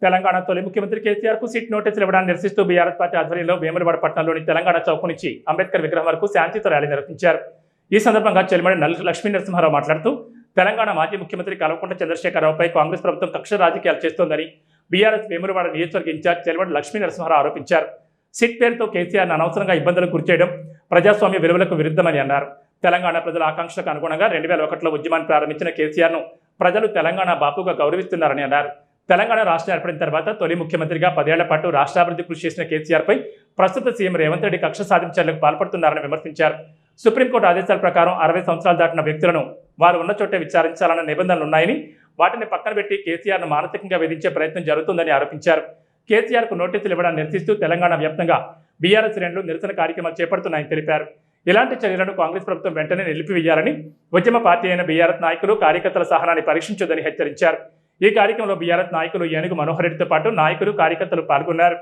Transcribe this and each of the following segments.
తెలంగాణ తొలి ముఖ్యమంత్రి కేసీఆర్ కు సిట్ నోటీసులు ఇవ్వడాన్ని నిరసిస్తూ బీఆర్ఎస్ పార్టీ ఆధ్వర్యంలో వేములవాడ పట్టణంలోని తెలంగాణ చౌక్ నుంచి అంబేద్కర్ విగ్రహం వరకు శాంతితో ర్యాలీ నిర్వహించారు. ఈ సందర్భంగా చెలిమడి లక్ష్మీ నరసింహారావు మాట్లాడుతూ తెలంగాణ మాజీ ముఖ్యమంత్రి కల్వకుంట్ల చంద్రశేఖరరావుపై కాంగ్రెస్ ప్రభుత్వం కక్ష రాజకీయాలు చేస్తోందని బీఆర్ఎస్ వేములవాడ నియోజకవర్గ ఇన్ఛార్జ్ చెలిమడి లక్ష్మీ నరసింహారావు ఆరోపించారు. సిట్ పేరుతో కేసీఆర్ను అనవసరంగా ఇబ్బందులకు గురిచేయడం ప్రజాస్వామ్య విలువలకు విరుద్ధమని అన్నారు. తెలంగాణ ప్రజల ఆకాంక్షలకు అనుగుణంగా 2001లో ఉద్యమాన్ని ప్రారంభించిన కేసీఆర్ను ప్రజలు తెలంగాణ బాపుగా గౌరవిస్తున్నారని అన్నారు. తెలంగాణ రాష్ట్రం ఏర్పడిన తర్వాత తొలి ముఖ్యమంత్రిగా 10 ఏళ్ల పాటు రాష్ట్రాభివృద్ధి కృషి చేసిన కేసీఆర్పై ప్రస్తుత సీఎం రేవంత్ రెడ్డి కక్ష సాధించేందుకు పాల్పడుతున్నారని విమర్శించారు. సుప్రీంకోర్టు ఆదేశాల ప్రకారం 60 సంవత్సరాలు దాటిన వ్యక్తులను వారు ఉన్న చోటే విచారించాలన్న నిబంధనలు ఉన్నాయని, వాటిని పక్కన పెట్టి కేసీఆర్ను మానసికంగా వేధించే ప్రయత్నం జరుగుతుందని ఆరోపించారు. కేసీఆర్కు నోటీసులు ఇవ్వడాన్ని నిరసిస్తూ తెలంగాణ వ్యాప్తంగా బీఆర్ఎస్ శ్రేణులు నిరసన కార్యక్రమాలు చేపడుతున్నాయని తెలిపారు. ఇలాంటి చర్యలను కాంగ్రెస్ ప్రభుత్వం వెంటనే నిలిపివేయాలని ఉద్యమ పార్టీ అయిన బీఆర్ఎస్ నాయకులు కార్యకర్తల సహనాన్ని పరీక్షించొద్దని హెచ్చరించారు. ఈ కార్యక్రమంలో బీఆర్ఎస్ నాయకులు ఏనుగు మనోహర్ రెడ్డితో పాటు నాయకులు కార్యకర్తలు పాల్గొన్నారు.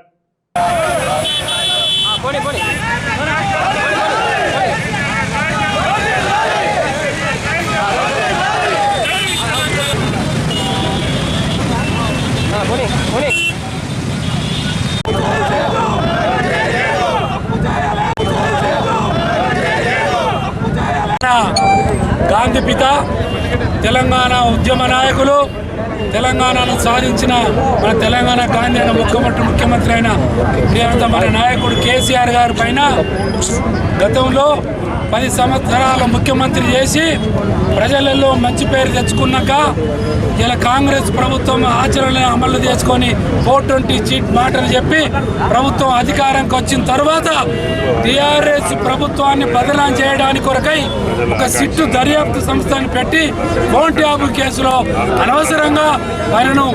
గాంధీ పిత, తెలంగాణ ఉద్యమ నాయకులు, తెలంగాణను సాధించిన మన తెలంగాణ గాంధీ అయిన ముఖ్యమంత్రి అయిన మన నాయకుడు కేసీఆర్ గారి పైన గతంలో 10 సంవత్సరాల ముఖ్యమంత్రి చేసి ప్రజలలో మంచి పేరు తెచ్చుకున్నాక ఇలా కాంగ్రెస్ ప్రభుత్వం ఆచరణను అమలు చేసుకొని 420 చీట్ మాటలు చెప్పి ప్రభుత్వం అధికారంకి వచ్చిన తర్వాత టీఆర్ఎస్ ప్రభుత్వాన్ని బదనాం చేయడానికి కొరకై ఒక సిట్టు దర్యాప్తు సంస్థను పెట్టి ఫోన్ ట్యాబు కేసులో అనవసరంగా ఆయనను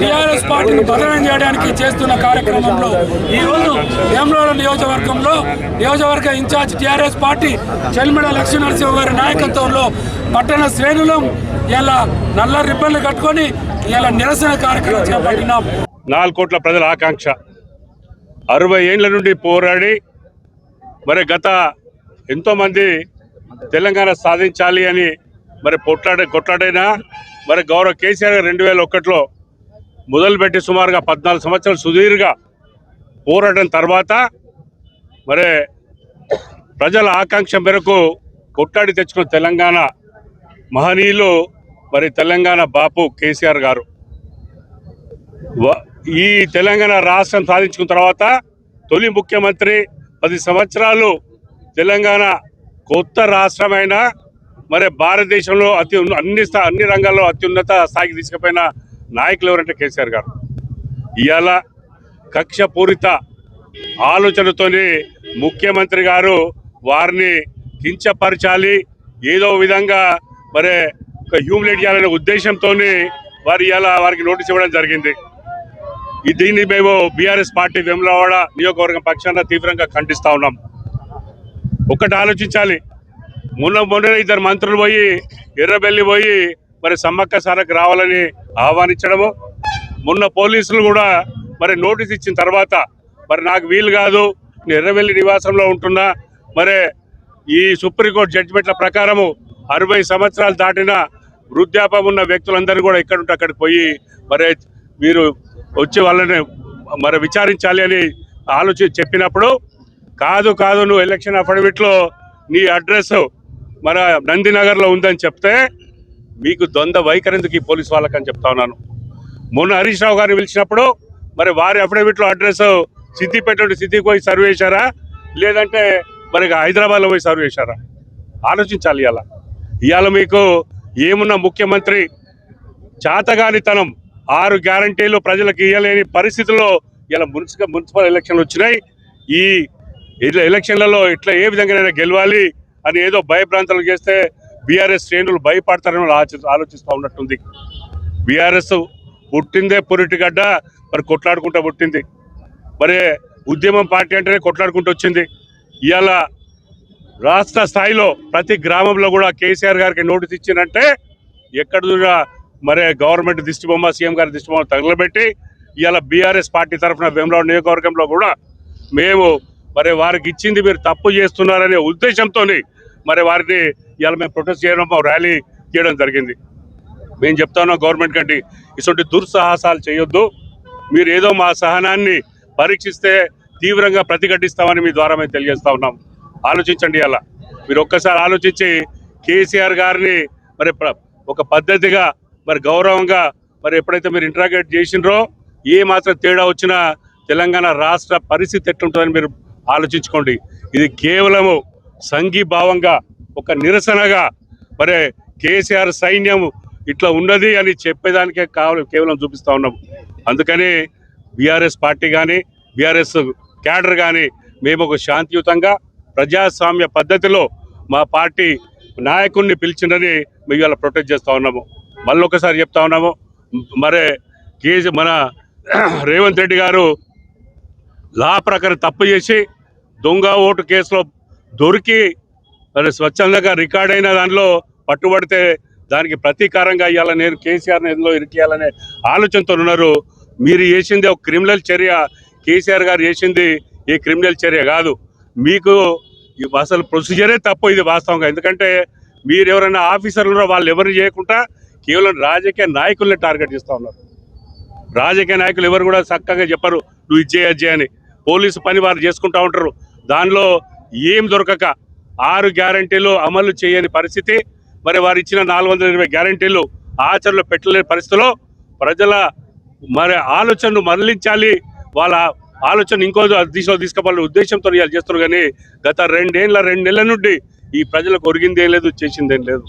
టీఆర్ఎస్ పార్టీని బదనాం చేయడానికి చేస్తున్న కార్యక్రమంలో ఈరోజు వేములవాడ నియోజకవర్గ in charge TRS party Chelimeda Lakshmi Narasimha గారి నాయకత్వంలో పట్టణ శ్రేణులు ఇలా నల్ల రిబ్బన్లు కట్టుకొని ఇలా నిరసన కార్యక్రమం చేపట్టినాం. 4 కోట్ల ప్రజల ఆకాంక్ష 60 ఏళ్ల నుండి పోరాడి మరి గత ఎంతోమంది తెలంగాణ సాధించాలి అని మరి కొట్లాడైనా మరి గౌరవ కేసీఆర్ 2001లో మొదలుపెట్టి సుమారుగా 14 సంవత్సరాలు సుదీర్ఘ పోరాటం తర్వాత మరి ప్రజల ఆకాంక్ష మేరకు కొట్లాడి తెచ్చుకున్న తెలంగాణ మహనీయులు మరి తెలంగాణ బాపు కేసీఆర్ గారు ఈ తెలంగాణ రాష్ట్రం సాధించుకున్న తర్వాత తొలి ముఖ్యమంత్రి 10 సంవత్సరాలు తెలంగాణ కొత్త రాష్ట్రమైన మరి భారతదేశంలో అన్ని రంగాల్లో అత్యున్నత స్థాయికి తీసుకుపోయిన నాయకులు ఎవరంటే కేసీఆర్ గారు. ఇవాళ కక్షపూరిత ఆలోచనతోని ముఖ్యమంత్రి గారు వారిని కించపరచాలి, ఏదో విధంగా మరి హ్యూమిలేట్ చేయాలనే ఉద్దేశంతో వారికి నోటీస్ ఇవ్వడం జరిగింది. దీన్ని మేము బీఆర్ఎస్ పార్టీ వేములవాడ నియోజకవర్గం పక్షాన తీవ్రంగా ఖండిస్తూ ఉన్నాం. ఒకటి ఆలోచించాలి, మొన్న 2 మంత్రులు పోయి ఎర్రబెల్లి పోయి మరి సమ్మక్క సారకు రావాలని ఆహ్వానించడము, మొన్న పోలీసులు కూడా మరి నోటీస్ ఇచ్చిన తర్వాత మరి నాకు వీలు కాదు, నేను ఎర్రబెల్లి నివాసంలో ఉంటున్నా, మరి ఈ సుప్రీంకోర్టు జడ్జిమెంట్ల ప్రకారము 60 సంవత్సరాలు దాటిన వృద్ధాపం ఉన్న వ్యక్తులందరూ కూడా ఎక్కడుంటే అక్కడికి పోయి మరి మీరు వచ్చి వాళ్ళని మరి విచారించాలి అని చెప్పినప్పుడు కాదు నువ్వు ఎలక్షన్ అఫిడవిట్లో నీ అడ్రస్ మన నందినగర్లో ఉందని చెప్తే మీకు ద్వంద్వ వైఖరిందుకు ఈ పోలీసు వాళ్ళకని చెప్తా ఉన్నాను. మొన్న హరీష్ రావు గారిని పిలిచినప్పుడు మరి వారి అఫిడవిట్లో అడ్రస్ సిద్దిపేట సిద్దికి పోయి సర్వ్ చేశారా, లేదంటే మరి హైదరాబాద్లో పోయి సర్వ్ చేశారా? ఆలోచించాలి. ఇవాళ మీకు ఏమున్న ముఖ్యమంత్రి చాతగానితనం 6 గ్యారంటీలు ప్రజలకు ఇవ్వలేని పరిస్థితుల్లో ఇలా మున్సిపల్ ఎలక్షన్లు వచ్చినాయి. ఈ ఎలక్షన్లలో ఇట్లా ఏ విధంగా గెలవాలి అని ఏదో భయభ్రాంతలు చేస్తే బీఆర్ఎస్ శ్రేణులు భయపడతారని ఆలోచిస్తూ ఉన్నట్టుంది. బీఆర్ఎస్ పుట్టిందే పురిటిగడ్డ, మరి కొట్లాడుకుంటూ పుట్టింది. మరి ఉద్యమం పార్టీ అంటేనే కొట్లాడుకుంటూ వచ్చింది. ఇవాళ రాష్ట్ర స్థాయిలో ప్రతి గ్రామంలో కూడా కేసీఆర్ గారికి నోటీస్ ఇచ్చిందంటే ఎక్కడ కూడా మరి గవర్నమెంట్ దిష్టిబొమ్మ, సీఎం గారి దిష్టిబొమ్మ తగలబెట్టి ఇవాళ బీఆర్ఎస్ పార్టీ తరఫున వేములవాడ నియోజకవర్గంలో కూడా మేము మరి వారికి ఇచ్చింది మీరు తప్పు చేస్తున్నారనే ఉద్దేశంతో మరి వారిని ఇవాళ మేము ప్రొటెస్ట్ చేయడం, ర్యాలీ చేయడం జరిగింది. మేము చెప్తా ఉన్నాం గవర్నమెంట్ కంటే ఇటువంటి దుస్సాహసాలు చేయొద్దు. మీరు ఏదో మా సహనాన్ని పరీక్షిస్తే తీవ్రంగా ప్రతిఘటిస్తామని మీ ద్వారా మేము తెలియజేస్తా ఉన్నాం. ఆలోచించండి. అలా మీరు ఒక్కసారి ఆలోచించి కేసీఆర్ గారిని మరి ఒక పద్ధతిగా మరి గౌరవంగా మరి ఎప్పుడైతే మీరు ఇంటరాగేట్ చేసినరో ఏ మాత్రం తేడా వచ్చినా తెలంగాణ రాష్ట్ర పరిస్థితి ఎట్లుంటుందని మీరు ఆలోచించుకోండి. ఇది కేవలము సంఘీభావంగా ఒక నిరసనగా మరి కేసీఆర్ సైన్యం ఇట్లా ఉన్నది అని చెప్పేదానికే కేవలం చూపిస్తూ ఉన్నాము. అందుకని బీఆర్ఎస్ పార్టీ కానీ బీఆర్ఎస్ క్యాడర్ కానీ మేము ఒక శాంతియుతంగా ప్రజాస్వామ్య పద్ధతిలో మా పార్టీ నాయకుడిని పిలిచిందని మేము ఇలా ప్రొటెక్ట్ చేస్తూ ఉన్నాము. మళ్ళీ ఒకసారి చెప్తా ఉన్నాము, మరి మన రేవంత్ రెడ్డి గారు లా ప్రకారం తప్పు చేసి దొంగ ఓటు కేసులో దొరికి మరి స్వచ్ఛందంగా రికార్డ్ అయిన దానిలో పట్టుబడితే దానికి ప్రతీకారంగా ఇవ్వాలని నేను కేసీఆర్ని ఎందులో ఇరికేయాలనే ఆలోచనతో ఉన్నారు. మీరు చేసింది ఒక క్రిమినల్ చర్య, కేసీఆర్ గారు చేసింది ఈ క్రిమినల్ చర్య కాదు. మీకు అసలు ప్రొసీజరే తప్పు ఇది వాస్తవంగా. ఎందుకంటే మీరు ఎవరైనా ఆఫీసర్లు వాళ్ళు ఎవరు చేయకుండా కేవలం రాజకీయ నాయకుల్ని టార్గెట్ చేస్తూ ఉన్నారు. రాజకీయ నాయకులు ఎవరు కూడా చక్కగా చెప్పరు నువ్వు ఇజ్జే అని. పోలీసు పని వారు చేసుకుంటూ ఉంటారు. దానిలో ఏం దొరకక 6 గ్యారంటీలు అమలు చేయని పరిస్థితి, మరి వారు ఇచ్చిన 420 గ్యారంటీలు ఆచరణలో పెట్టలేని పరిస్థితిలో ప్రజల మరి ఆలోచనను మరలించాలి, వాళ్ళ ఆలోచన ఇంకో దిశలో తీసుకుపోవాలనే ఉద్దేశంతో ఇవాళ చేస్తున్నారు. కానీ గత 2 నెలల నుండి ఈ ప్రజలకు ఒరిగిందేం లేదు, చేసిందేం లేదు.